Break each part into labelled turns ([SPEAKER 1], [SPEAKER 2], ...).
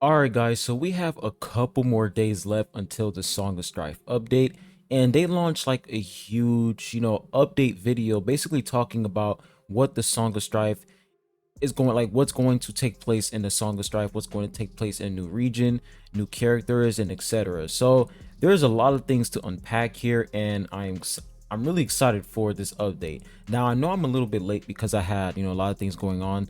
[SPEAKER 1] Alright guys, so we have a couple more days left until the Song of Strife update, and they launched like a huge, update video basically talking about what the Song of Strife is going, like what's going to take place in the Song of Strife, what's going to take place in a new region, new characters, and etc. So there's a lot of things to unpack here, and I'm really excited for this update. Now I know I'm a little bit late because I had a lot of things going on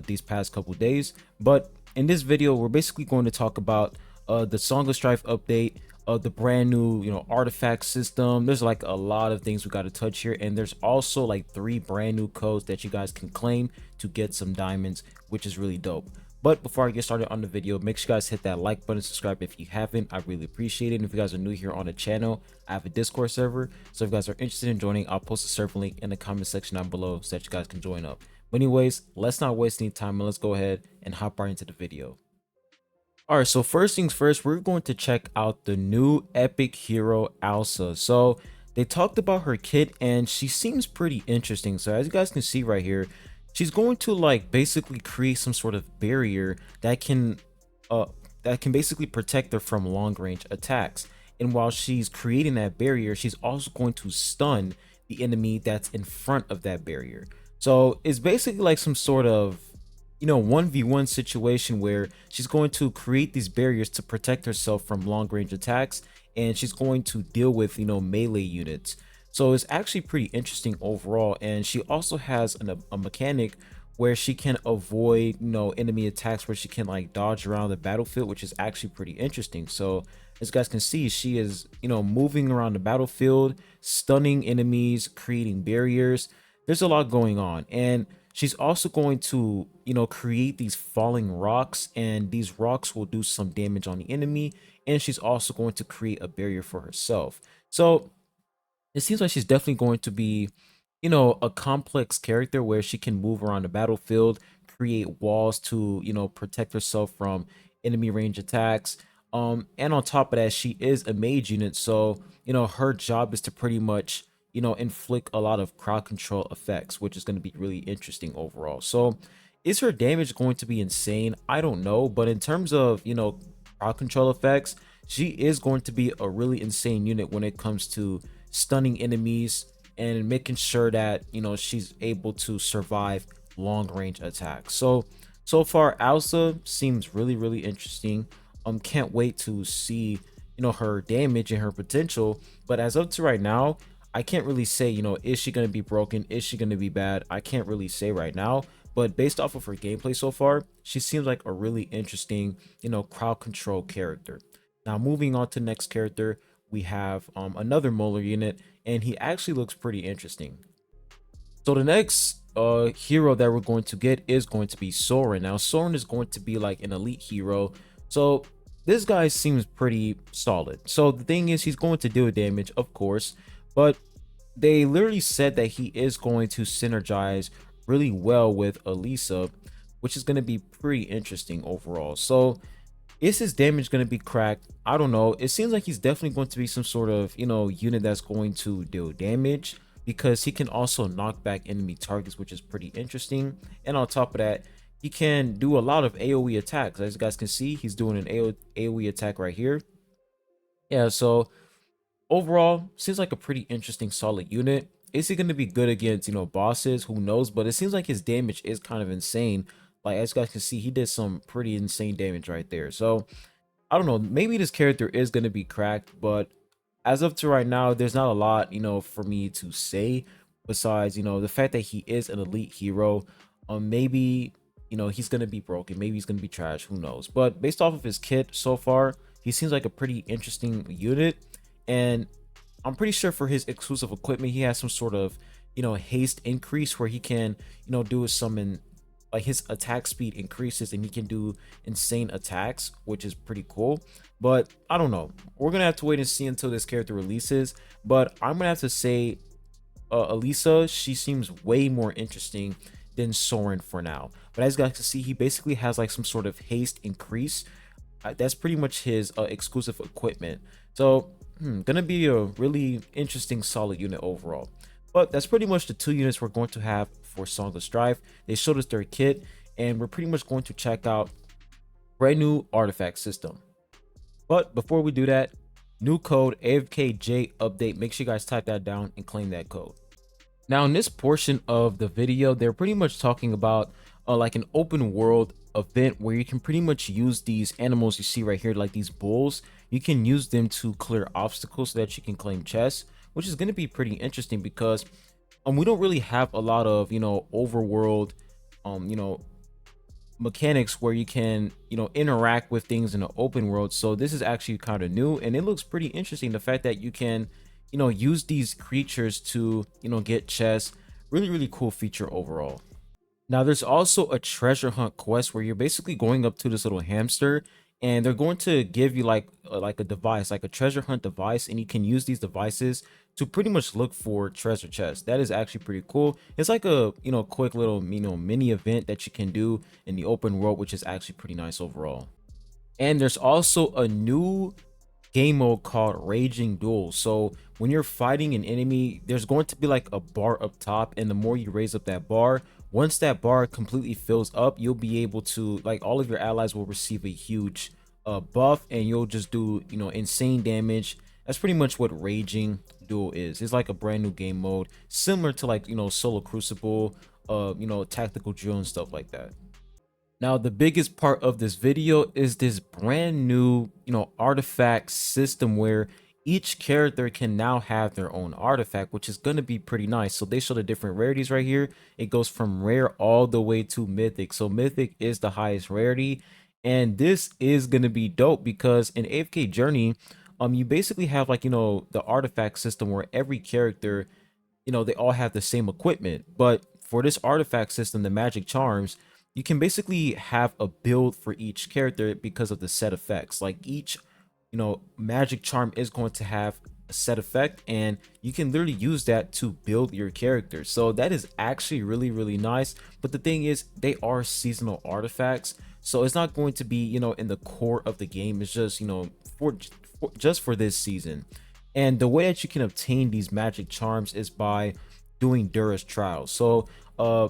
[SPEAKER 1] these past couple days, but in this video we're basically going to talk about the Song of Strife update, the brand new artifact system. There's like a lot of things we got to touch here, and there's also like 3 brand new codes that you guys can claim to get some diamonds, which is really dope. But before I get started on the video, make sure you guys hit that like button, subscribe if you haven't. I really appreciate it. And if you guys are new here on the channel, I have a Discord server, so if you guys are interested in joining, I'll post a server link in the comment section down below so that you guys can join up. But anyways, let's not waste any time and let's go ahead and hop right into the video. All right, so first things first, we're going to check out the new epic hero Elsa. So they talked about her kit and she seems pretty interesting. So as you guys can see right here, she's going to like basically create some sort of barrier that can basically protect her from long range attacks. And while she's creating that barrier, she's also going to stun the enemy that's in front of that barrier. So it's basically like some sort of 1v1 situation where she's going to create these barriers to protect herself from long range attacks, and she's going to deal with melee units. So it's actually pretty interesting overall, and she also has a mechanic where she can avoid enemy attacks, where she can like dodge around the battlefield, which is actually pretty interesting. So as you guys can see, she is moving around the battlefield, stunning enemies, creating barriers. There's a lot going on, and she's also going to create these falling rocks, and these rocks will do some damage on the enemy, and she's also going to create a barrier for herself. So it seems like she's definitely going to be a complex character where she can move around the battlefield, create walls to protect herself from enemy range attacks. And on top of that, she is a mage unit, so her job is to pretty much inflict a lot of crowd control effects, which is going to be really interesting overall. So is her damage going to be insane? I don't know, but in terms of crowd control effects, she is going to be a really insane unit when it comes to stunning enemies and making sure that she's able to survive long range attacks. So far Elsa seems really interesting. Can't wait to see her damage and her potential, but as up to right now, I can't really say is she going to be broken, is she going to be bad? I can't really say right now, but based off of her gameplay so far, she seems like a really interesting crowd control character. Now moving on to the next character, we have another Molar unit, and he actually looks pretty interesting. So the next hero that we're going to get is going to be Soren. Now Soren is going to be like an elite hero, so this guy seems pretty solid. So the thing is, he's going to deal damage, of course, but they literally said that he is going to synergize really well with Elisa, which is going to be pretty interesting overall. So is his damage going to be cracked? I don't know. It seems like he's definitely going to be some sort of unit that's going to deal damage, because he can also knock back enemy targets, which is pretty interesting. And on top of that, he can do a lot of AoE attacks. As you guys can see, he's doing an AoE attack right here. Yeah, so overall seems like a pretty interesting solid unit. Is he going to be good against bosses? Who knows, but it seems like his damage is kind of insane. Like as you guys can see, he did some pretty insane damage right there. So I don't know, maybe this character is going to be cracked, but as of to right now, there's not a lot for me to say besides the fact that he is an elite hero. Maybe he's going to be broken, maybe he's going to be trash, who knows. But based off of his kit so far, he seems like a pretty interesting unit, and I'm pretty sure for his exclusive equipment, he has some sort of haste increase where he can do some like his attack speed increases and he can do insane attacks, which is pretty cool. But I don't know, we're gonna have to wait and see until this character releases. But I'm gonna have to say Elisa, she seems way more interesting than Soren for now. But as you guys can see, he basically has like some sort of haste increase. That's pretty much his exclusive equipment. So gonna be a really interesting solid unit overall. But that's pretty much the 2 units we're going to have for Song of Strife. They showed us their kit, and we're pretty much going to check out brand new artifact system. But before we do that, new code AFKJ update. Make sure you guys type that down and claim that code. Now in this portion of the video, they're pretty much talking about like an open world event where you can pretty much use these animals you see right here, like these bulls. You can use them to clear obstacles so that you can claim chests, which is going to be pretty interesting because we don't really have a lot of, you know, overworld you know, mechanics where you can, you know, interact with things in an open world. So this is actually kind of new and it looks pretty interesting. The fact that you can, you know, use these creatures to, you know, get chests. Really cool feature overall. Now there's also a treasure hunt quest where you're basically going up to this little hamster and they're going to give you like a device, like a treasure hunt device, and you can use these devices to pretty much look for treasure chests. That is actually pretty cool. It's like a, you know, quick little, you know, mini event that you can do in the open world, which is actually pretty nice overall. And there's also a new game mode called Raging Duel. So when you're fighting an enemy, there's going to be like a bar up top, and the more you raise up that bar, once that bar completely fills up, you'll be able to, like, all of your allies will receive a huge buff, and you'll just do, you know, insane damage. That's pretty much what Raging Duel is. It's like a brand new game mode similar to, like, you know, Solo Crucible, you know, tactical drill and stuff like that. Now, the biggest part of this video is this brand new, you know, artifact system where each character can now have their own artifact, which is going to be pretty nice. So they show the different rarities right here. It goes from rare all the way to mythic. So mythic is the highest rarity. And this is going to be dope because in AFK Journey, you basically have, like, you know, the artifact system where every character, you know, they all have the same equipment. But for this artifact system, the magic charms, you can basically have a build for each character because of the set effects. Like each, you know, magic charm is going to have a set effect, and you can literally use that to build your character. So that is actually really nice. But the thing is, they are seasonal artifacts, so it's not going to be, you know, in the core of the game. It's just, you know, just for this season. And the way that you can obtain these magic charms is by doing Dura's Trials. So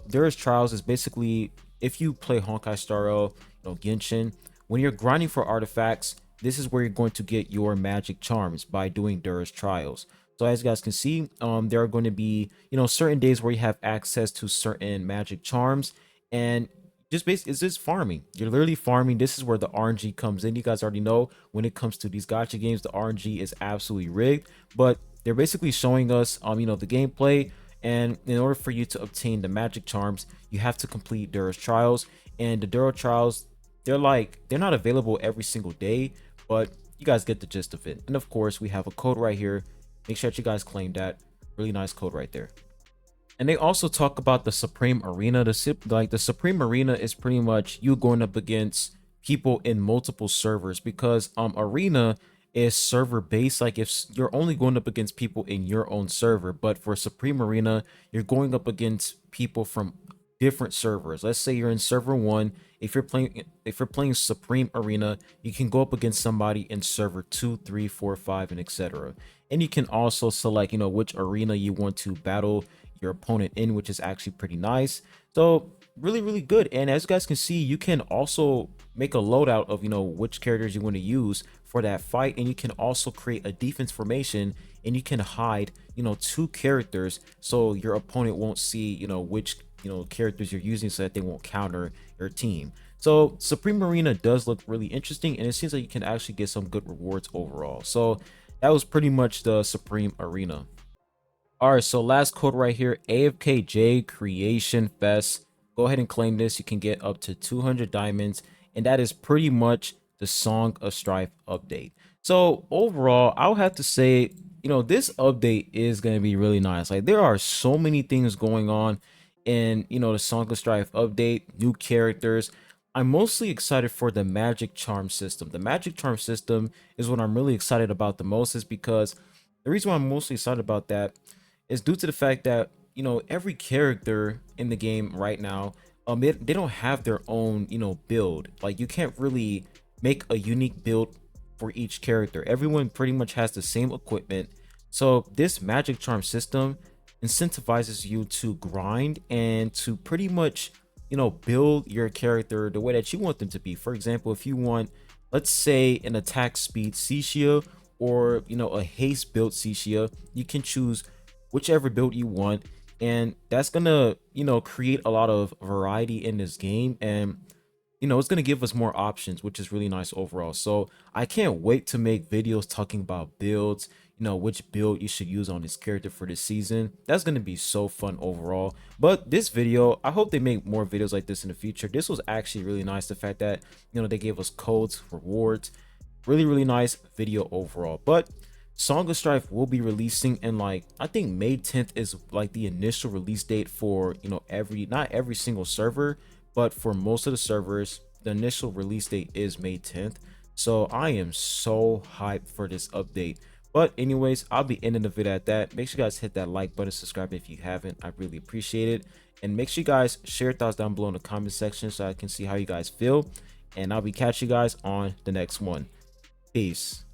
[SPEAKER 1] Dura's Trials is basically, if you play Honkai Star Rail, you know, Genshin, when you're grinding for artifacts, this is where you're going to get your magic charms, by doing Dura's Trials. So as you guys can see, there are going to be, you know, certain days where you have access to certain magic charms, and just basically it's just farming. You're literally farming. This is where the RNG comes in. You guys already know when it comes to these gacha games, the RNG is absolutely rigged, but they're basically showing us, you know, the gameplay. And in order for you to obtain the magic charms, you have to complete Dura's Trials. And the Dura Trials, they're not available every single day, but you guys get the gist of it. And of course, we have a code right here. Make sure that you guys claim that. Really nice code right there. And they also talk about the Supreme Arena. The Supreme Arena is pretty much you going up against people in multiple servers, because Arena is server based. Like, if you're only going up against people in your own server, but for Supreme Arena, you're going up against people from different servers. Let's say you're in server 1. If you're playing Supreme Arena, you can go up against somebody in server 2, 3, 4, 5, and etc. And you can also select, you know, which arena you want to battle your opponent in, which is actually pretty nice. So really good. And as you guys can see, you can also make a loadout of, you know, which characters you want to use for that fight, and you can also create a defense formation, and you can hide, you know, 2 characters so your opponent won't see, you know, which, you know, characters you're using, so that they won't counter your team. So Supreme Arena does look really interesting, and it seems like you can actually get some good rewards overall. So that was pretty much the Supreme Arena. All right, so last code right here, AFKJ Creation Fest. Go ahead and claim this. You can get up to 200 diamonds, and that is pretty much the Song of Strife update. So overall, I'll have to say, you know, this update is going to be really nice. Like, there are so many things going on in, you know, the Song of Strife update, new characters. I'm mostly excited for the magic charm system. The magic charm system is what I'm really excited about the most, is because the reason why I'm mostly excited about that is due to the fact that, you know, every character in the game right now, they don't have their own, you know, build. Like, you can't really make a unique build for each character. Everyone pretty much has the same equipment. So this magic charm system incentivizes you to grind and to pretty much build your character the way that you want them to be. For example, if you want, let's say, an attack speed Cixia, or a haste build Cixia, you can choose whichever build you want, and that's gonna create a lot of variety in this game, and it's going to give us more options, which is really nice overall. So I can't wait to make videos talking about builds, which build you should use on this character for this season. That's going to be so fun overall. But this video, I hope they make more videos like this in the future. This was actually really nice. The fact that, they gave us codes, rewards, really nice video overall. But Song of Strife will be releasing in, like, I think May 10th is like the initial release date for, not every single server, but for most of the servers, the initial release date is May 10th. So I am so hyped for this update. But anyways, I'll be ending the video at that. Make sure you guys hit that like button, subscribe if you haven't. I really appreciate it. And make sure you guys share your thoughts down below in the comment section so I can see how you guys feel. And I'll be catching you guys on the next one. Peace.